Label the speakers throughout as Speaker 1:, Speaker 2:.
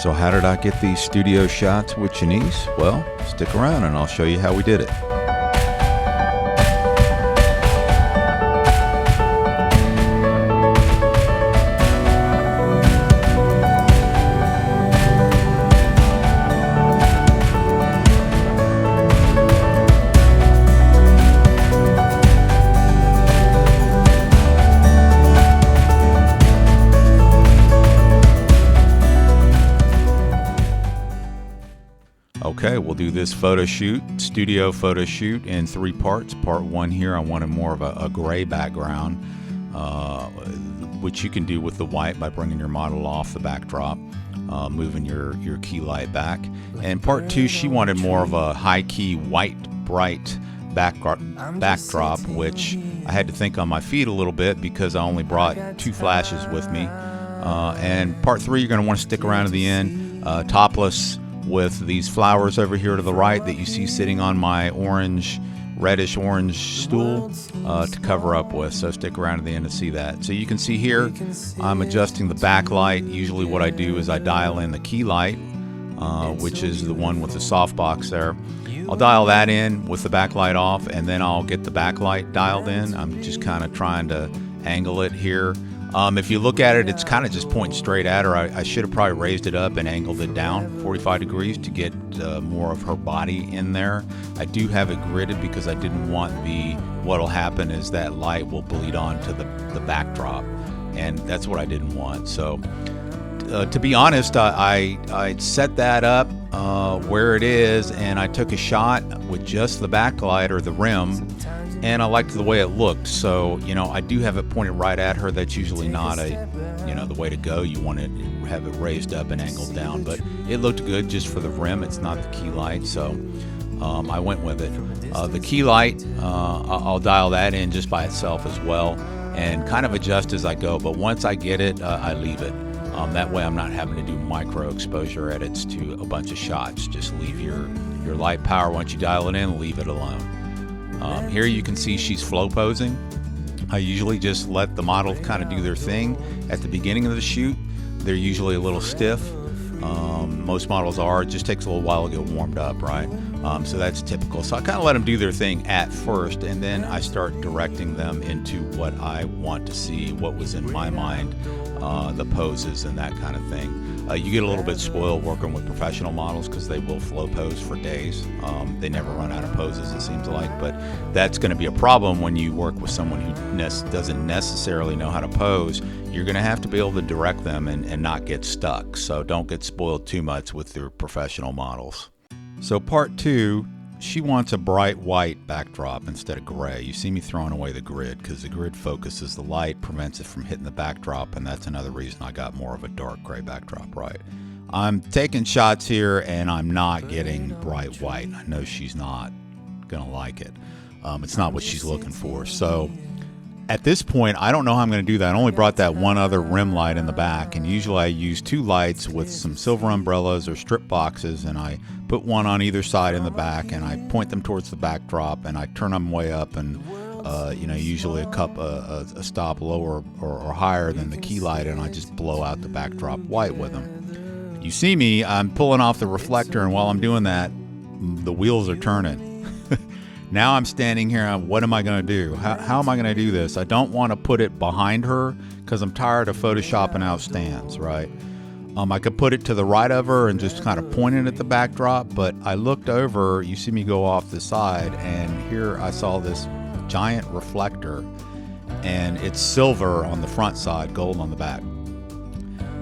Speaker 1: So how did I get these studio shots with Janiece? Well, stick around and I'll show you how we did it. Okay, we'll do this studio photo shoot in 3 parts. Part 1 here, I wanted more of a gray background, which you can do with the white by bringing your model off the backdrop, moving your key light back. And part 2, she wanted more of a high-key, white, bright backdrop, which I had to think on my feet a little bit because I only brought 2 flashes with me. And part 3, you're going to want to stick around to the end, topless, with these flowers over here to the right that you see sitting on my reddish orange stool to cover up with. So stick around to the end to see that. So you can see here I'm adjusting the backlight. Usually what I do is I dial in the key light, which is the one with the softbox there. I'll dial that in with the backlight off, and then I'll get the backlight dialed in. I'm just kind of trying to angle it here. If you look at it, it's kind of just pointing straight at her. I should have probably raised it up and angled it down 45 degrees to get more of her body in there. I do have it gridded because I didn't want what'll happen is that light will bleed onto the backdrop, and that's what I didn't want. So to be honest, I set that up where it is, and I took a shot with just the backlight or the rim, and I liked the way it looked. So, I do have it pointed right at her. That's usually not the way to go. You want to have it raised up and angled down, but it looked good just for the rim. It's not the key light, so I went with it. The key light, I'll dial that in just by itself as well and kind of adjust as I go, but once I get it, I leave it. That way I'm not having to do micro exposure edits to a bunch of shots. Just leave your light power. Once you dial it in, leave it alone. Here you can see she's flow posing. I usually just let the model kind of do their thing at the beginning of the shoot. They're usually a little stiff. Most models are. It just takes a little while to get warmed up, right? So that's typical. So I kind of let them do their thing at first, and then I start directing them into what I want to see, what was in my mind, the poses and that kind of thing. You get a little bit spoiled working with professional models because they will flow pose for days. They never run out of poses, it seems like, but that's going to be a problem when you work with someone who doesn't necessarily know how to pose. You're going to have to be able to direct them and not get stuck. So don't get spoiled too much with your professional models. So part 2, she wants a bright white backdrop instead of gray. You see me throwing away the grid because the grid focuses the light, prevents it from hitting the backdrop, and that's another reason I got more of a dark gray backdrop, right? I'm taking shots here and I'm not getting bright white. I know she's not gonna like it. It's not what she's looking for. So at this point, I don't know how I'm going to do that. I only brought that one other rim light in the back, and usually I use 2 lights with some silver umbrellas or strip boxes, and I put one on either side in the back, and I point them towards the backdrop, and I turn them way up, and usually a stop lower or higher than the key light, and I just blow out the backdrop white with them. You see me, I'm pulling off the reflector, and while I'm doing that, the wheels are turning. Now I'm standing here, what am I going to do? How am I going to do this? I don't want to put it behind her because I'm tired of photoshopping out stands, right? I could put it to the right of her and just kind of point it at the backdrop, but I looked over, you see me go off the side, and here I saw this giant reflector, and it's silver on the front side, gold on the back.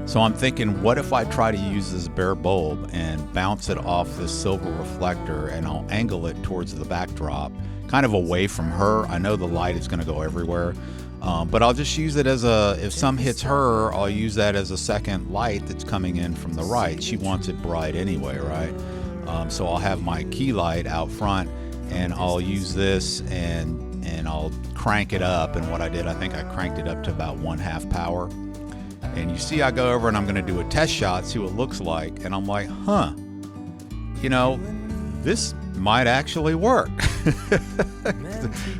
Speaker 1: So I'm thinking, what if I try to use this bare bulb and bounce it off this silver reflector, and I'll angle it towards the backdrop, kind of away from her. I know the light is going to go everywhere, but I'll just use it as if some hits her, I'll use that as a second light that's coming in from the right. She wants it bright anyway, right? So I'll have my key light out front, and I'll use this and I'll crank it up. And what I did, I think I cranked it up to about 1/2 power. And you see I go over and I'm going to do a test shot, see what it looks like. And I'm like, this might actually work.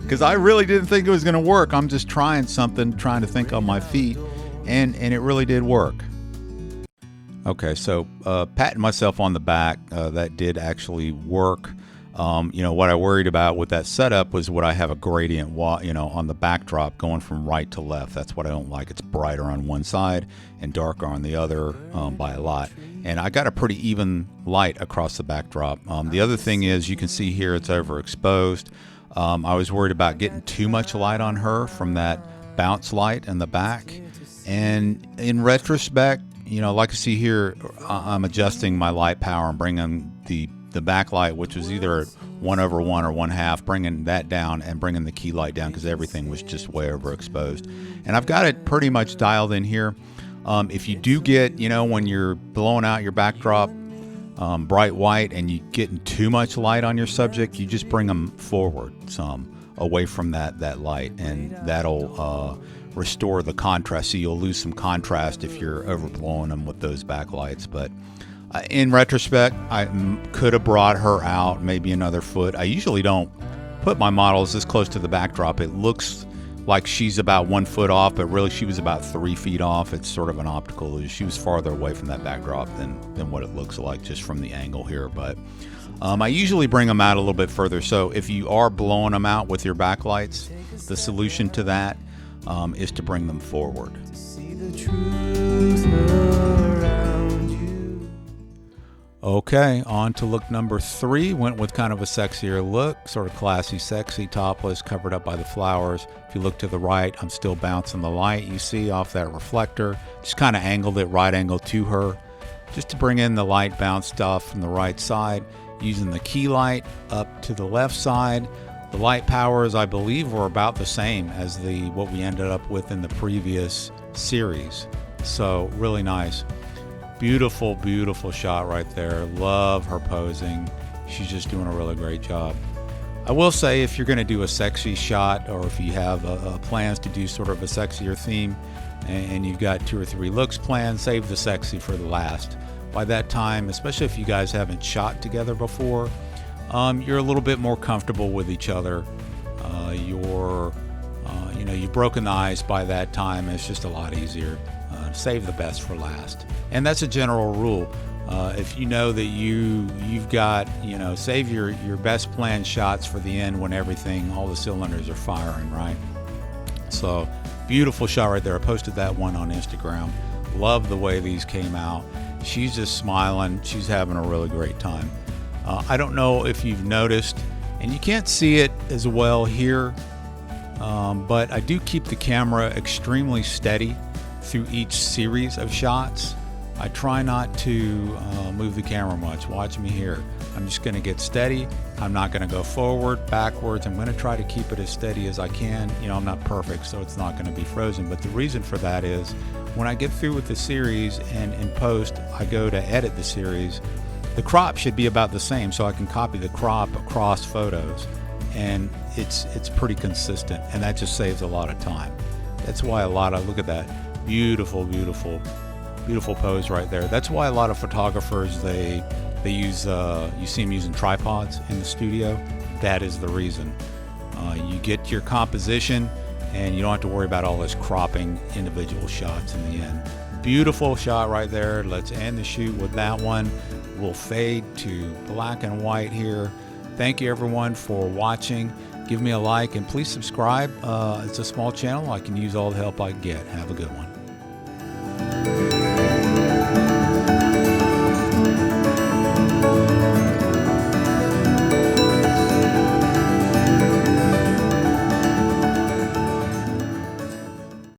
Speaker 1: Because I really didn't think it was going to work. I'm just trying something, trying to think on my feet. And it really did work. Okay, so patting myself on the back, that did actually work. What I worried about with that setup was would I have a gradient, on the backdrop going from right to left. That's what I don't like. It's brighter on one side and darker on the other by a lot. And I got a pretty even light across the backdrop. The other thing is you can see here it's overexposed. I was worried about getting too much light on her from that bounce light in the back. And in retrospect, like you see here, I'm adjusting my light power and bringing the backlight, which was either 1/1 or 1/2, bringing that down and bringing the key light down because everything was just way overexposed. And I've got it pretty much dialed in here. If you do get, when you're blowing out your backdrop bright white and you getting too much light on your subject, you just bring them forward some away from that light, and that'll restore the contrast. So you'll lose some contrast if you're overblowing them with those backlights. But in retrospect, I could have brought her out maybe another foot. I usually don't put my models this close to the backdrop. It looks like she's about 1 foot off, but really she was about 3 feet off. It's sort of an optical illusion. She was farther away from that backdrop than what it looks like just from the angle here. But I usually bring them out a little bit further. So if you are blowing them out with your backlights, the solution to that is to bring them forward. Okay, on to look number 3. Went with kind of a sexier look, sort of classy, sexy, topless, covered up by the flowers. If you look to the right, I'm still bouncing the light you see off that reflector. Just kind of angled it right angle to her, just to bring in the light bounced off from the right side, using the key light up to the left side. The light powers, I believe, were about the same as what we ended up with in the previous series. So really nice. Beautiful, beautiful shot right there. Love her posing. She's just doing a really great job. I will say, if you're going to do a sexy shot, or if you have plans to do sort of a sexier theme and you've got 2 or 3 looks planned, save the sexy for the last. By that time, especially if you guys haven't shot together before, you're a little bit more comfortable with each other. You've broken the ice by that time. It's just a lot easier. Save the best for last. And that's a general rule. If you know that you've got, save your best planned shots for the end when all the cylinders are firing, right? So beautiful shot right there. I posted that one on Instagram. Love the way these came out. She's just smiling. She's having a really great time. I don't know if you've noticed, and you can't see it as well here, but I do keep the camera extremely steady through each series of shots. I try not to move the camera much. Watch me here. I'm just going to get steady. I'm not going to go forward, backwards. I'm going to try to keep it as steady as I can. I'm not perfect, so it's not going to be frozen. But the reason for that is when I get through with the series and in post, I go to edit the series, the crop should be about the same, so I can copy the crop across photos. And it's pretty consistent, and that just saves a lot of time. That's why look at that. Beautiful, beautiful, beautiful pose right there. That's why a lot of photographers, they use, you see them using tripods in the studio. That is the reason. You get your composition and you don't have to worry about all this cropping individual shots in the end. Beautiful shot right there. Let's end the shoot with that one. We'll fade to black and white here. Thank you everyone for watching. Give me a like and please subscribe. It's a small channel. I can use all the help I can get. Have a good one.